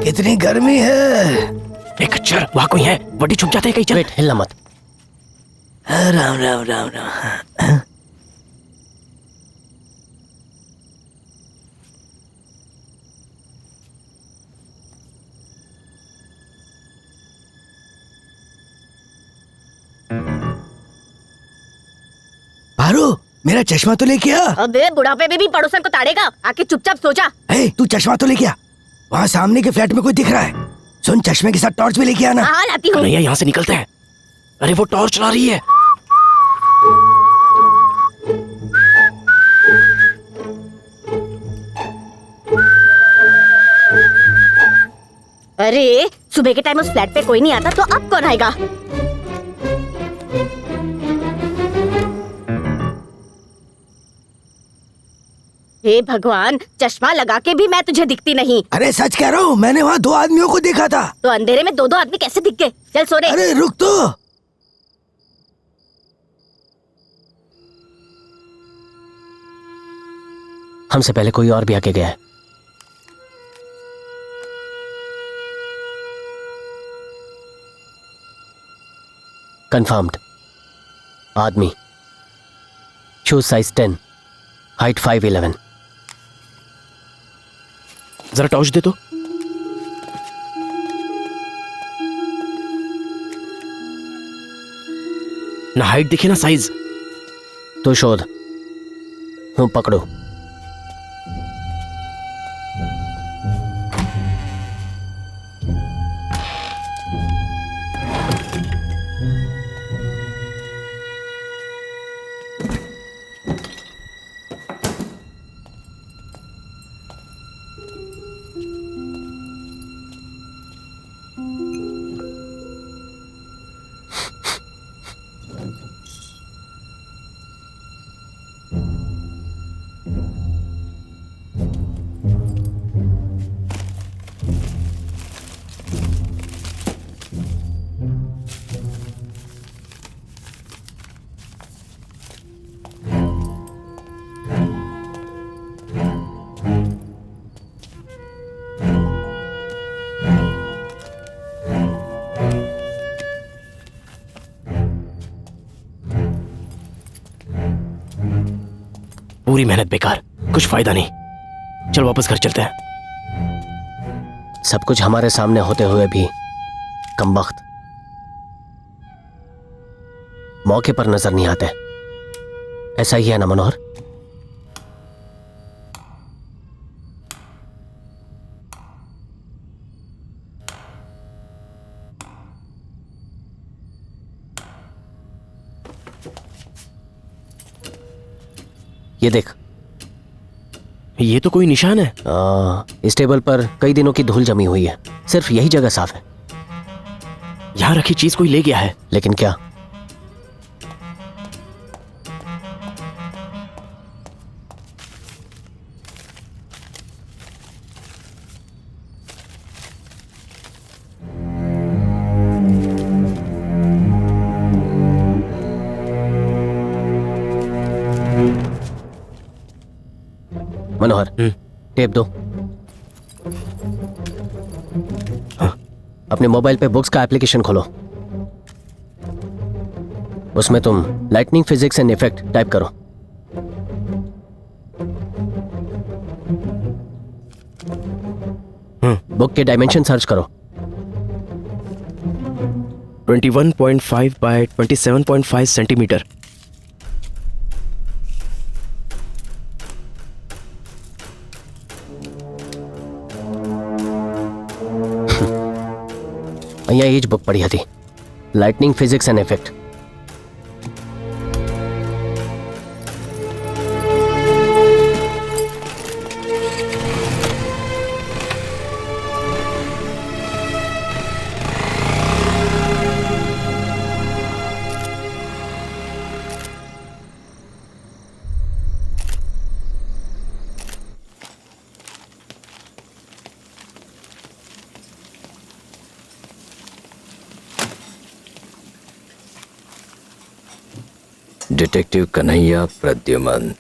कितनी गर्मी है। एक खच्चर, वहाँ कोई है। वड्डी छुप जाते हैं कहीं। चल वेट, हिलना मत। राम राम राम राम। पारो, मेरा चश्मा तो लेके आ। अबे बुढ़ापे में भी पड़ोसन को ताड़ेगा, आके चुपचाप सो जा। तू चश्मा तो लेके आ। वहाँ सामने के फ्लैट में कोई दिख रहा है। सुन, चश्मे के साथ टॉर्च भी लेके आना। हाँ, लाती हूँ। कन्हैया, यहाँ से निकलते हैं। अरे वो टॉर्च चला रही है। अरे सुबह के टाइम उस फ्लैट पे कोई नहीं आता तो अब कौन आएगा? हे भगवान, चश्मा लगा के भी मैं तुझे दिखती नहीं। अरे सच कह रहा हूँ, मैंने वहाँ 2 आदमियों को देखा था। तो अंधेरे में 2 आदमी कैसे दिख गए? चल सो रे। अरे रुक तो। हमसे पहले कोई और भी आके गया है। कंफर्म्ड। आदमी, शूज साइज 10, हाइट 5'11". जरा टॉर्च दे तो। ना हाइट दिखे ना साइज। तो शोध, हूं पकड़ो। पूरी मेहनत बेकार, कुछ फायदा नहीं। चल वापस घर चलते हैं। सब कुछ हमारे सामने होते हुए भी कमबख्त मौके पर नजर नहीं आते। ऐसा ही है ना मनोहर? ये देख, ये तो कोई निशान है। इस टेबल पर कई दिनों की धूल जमी हुई है। सिर्फ यही जगह साफ है। यहां रखी चीज कोई ले गया है। लेकिन क्या? मनोहर, टेप दो। अपने मोबाइल पे बुक्स का एप्लीकेशन खोलो। उसमें तुम lightning physics and effect type करो। बुक के डायमेंशन सर्च करो। 21.5 बाय 27.5 सेंटीमीटर। અહીંયા એ જ બુક પડી હતી, lightning physics and effect. Detective Kanhaiya Pradyuman.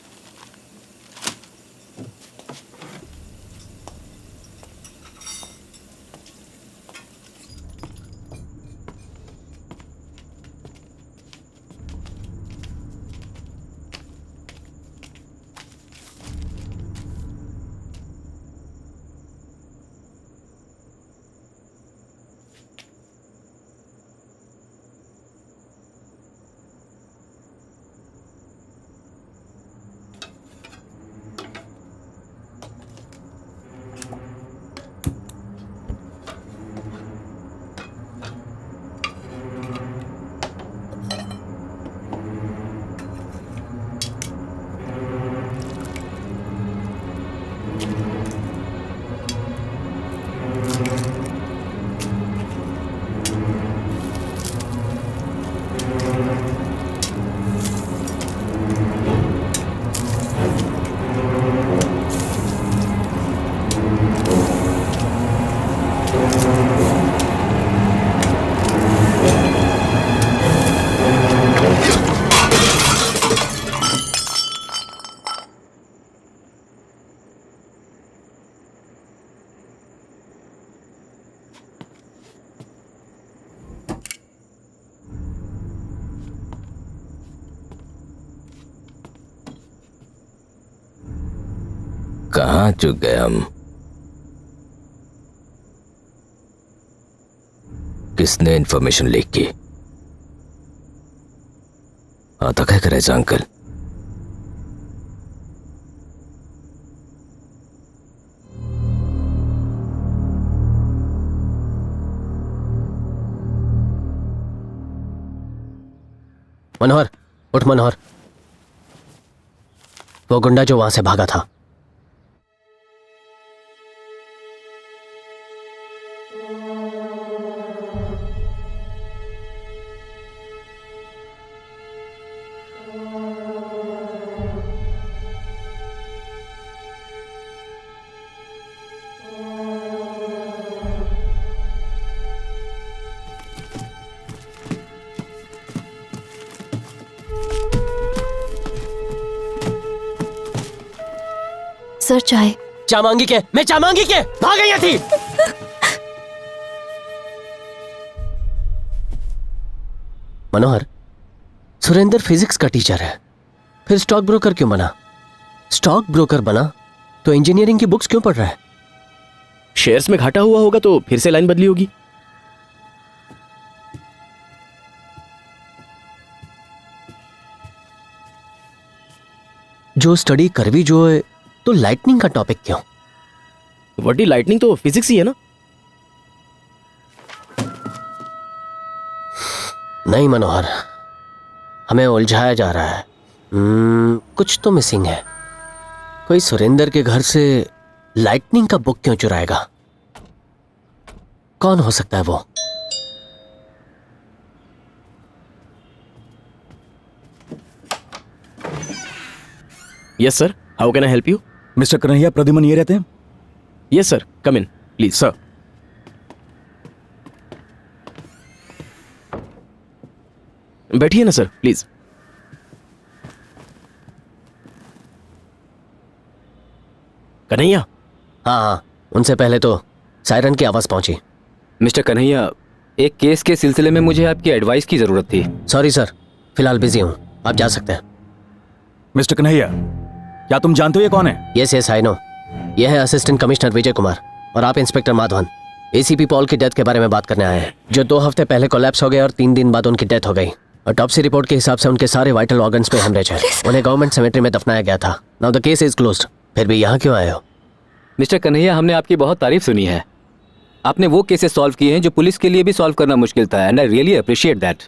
कहाँ चुक गए हम? किसने इंफॉर्मेशन लीक की? आता क्या करे अंकल? मनोहर, उठ मनोहर. वो गुंडा जो वहां से भागा था, सर चाय. चा मांगी के? मैं चा मांगी के भाग गई थी. मनोहर, सुरेंद्र फिजिक्स का टीचर है, फिर स्टॉक ब्रोकर क्यों बना? स्टॉक ब्रोकर बना तो इंजीनियरिंग की बुक्स क्यों पढ़ रहा है? शेयर्स में घाटा हुआ होगा तो फिर से लाइन बदली होगी. जो स्टडी करवी जो है तो लाइटनिंग का टॉपिक क्यों? वटी लाइटनिंग तो फिजिक्स ही है ना. नहीं मनोहर, हमें उलझाया जा रहा है. कुछ तो मिसिंग है. कोई सुरेंद्र के घर से लाइटनिंग का बुक क्यों चुराएगा? कौन हो सकता है वो? Yes sir, how can I help you? Mister Kanhaiya Pradyuman ये रहते हैं? Yes sir, come in please. Sir बैठिए ना सर, प्लीज. कन्हैया. हाँ, उनसे पहले तो सायरन की आवाज पहुंची. मिस्टर कन्हैया, एक केस के सिलसिले में मुझे आपकी एडवाइस की जरूरत थी. सॉरी सर, फिलहाल बिजी हूं, आप जा सकते हैं. मिस्टर कन्हैया, क्या तुम जानते हो ये कौन है? Yes yes I know. यह है असिस्टेंट कमिश्नर विजय कुमार और आप इंस्पेक्टर माधवन. एसीपी पॉल की डेथ के बारे में बात करने आए हैं, जो 2 हफ्ते पहले कोलैप्स हो गए और 3 दिन बाद उनकी डेथ हो गई. ऑटोप्सी रिपोर्ट के हिसाब से उनके सारे वाइटल ऑर्गन्स पे हेमरेज है. उन्हें गवर्नमेंट सेमेट्री में दफनाया गया था. Now the case is closed. फिर भी यहाँ क्यों आए हो? मिस्टर कन्हैया, हमने आपकी बहुत तारीफ सुनी है. आपने वो केसेस सॉल्व किए हैं जो पुलिस के लिए भी सॉल्व करना मुश्किल था, and I really appreciate that.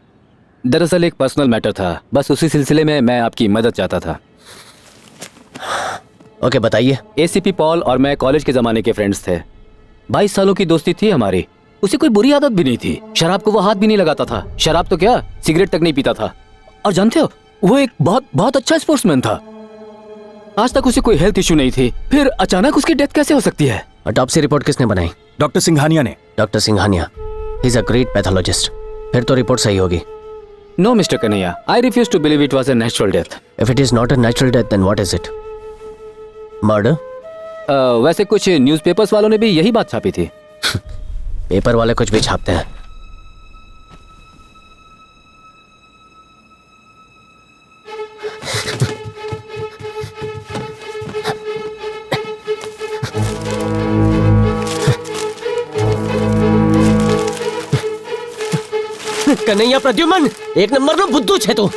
दरअसल एक पर्सनल मैटर था, बस उसी सिलसिले में मैं आपकी मदद चाहता था। ओके, बताइए। एसीपी पॉल और मैं कॉलेज के ज़माने के फ्रेंड्स थे। 22 सालों की दोस्ती थी हमारी। उसे कोई बुरी आदत भी नहीं थी, शराब को वो हाथ भी नहीं लगाता था। शराब तो क्या, सिगरेट तक नहीं पीता था। और जानते हो, वो एक बहुत अच्छा स्पोर्ट्समैन था। आज तक उसे कोई हेल्थ इशू नहीं थी, फिर अचानक उसकी डेथ कैसे हो सकती है? ऑटोप्सी रिपोर्ट किसने बनाई? डॉक्टर सिंघानिया ने। Doctor Singhania, he is a great pathologist. फिर तो रिपोर्ट सही होगी। No mister Kanhaiya, I refuse to believe it was a natural death. If it is not a natural death, then what is it? Murder? वैसे कुछ newspapers वालों ने भी यही बात छापी थी। पेपर वाले कुछ भी छापते हैं। कन्हैया प्रद्युमन, एक नंबर में बुद्धू छे तू।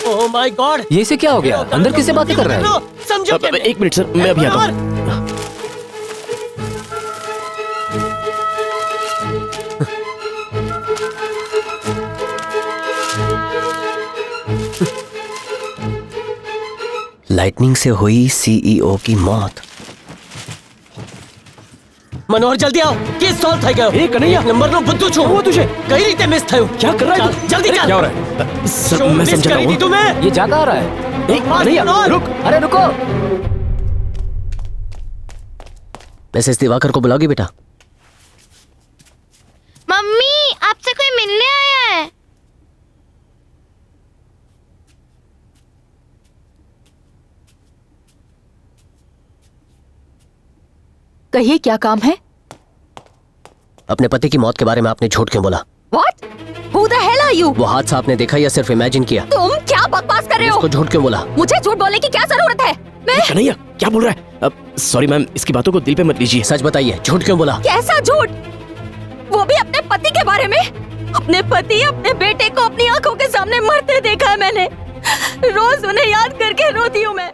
ओह माय गॉड, ये से क्या हो गया? अंदर किससे बातें कर रहा है? समझो। एक मिनट सर, मैं अभी आता हूँ। लाइटनिंग से हुई सीईओ की मौत। मनोहर जल्दी आओ, केस सॉल्व થઈ ગયો। એ કનૈયા, નંબર નો બધું છું हुआ तुझे? કઈ રીતે મિસ થયું? क्या कर रहा है तू? जल्दी चल। क्या हो रहा है? सर मैं समझा करी हूँ। थी तुम्हें। ये जा कहाँ रहा है? ए, कन्हैया, रुक। अरे रुको। मिसेस दिवाकर को बुलाओगी बेटा? मम्मी, आपसे कोई मिलने आया है। कहिए, क्या काम है? अपने पति की मौत के बारे में आपने झूठ क्यों बोला? What? Who the hell are you? वो हादसा आपने देखा या सिर्फ इमेजिन किया? तुम क्या बकवास कर रहे हो? उसको झूठ क्यों बोला? मुझे झूठ बोलने की क्या जरूरत है? मैं कन्हैया क्या बोल रहा है? सॉरी मैम, इसकी बातों को दिल पे मत लीजिए। सच बताइए, झूठ क्यों बोला? कैसा झूठ? वो भी अपने पति के बारे में? अपने पति, अपने बेटे को अपनी आंखों के सामने मरते देखा है मैंने। रोज उन्हें याद करके रोती हूँ मैं।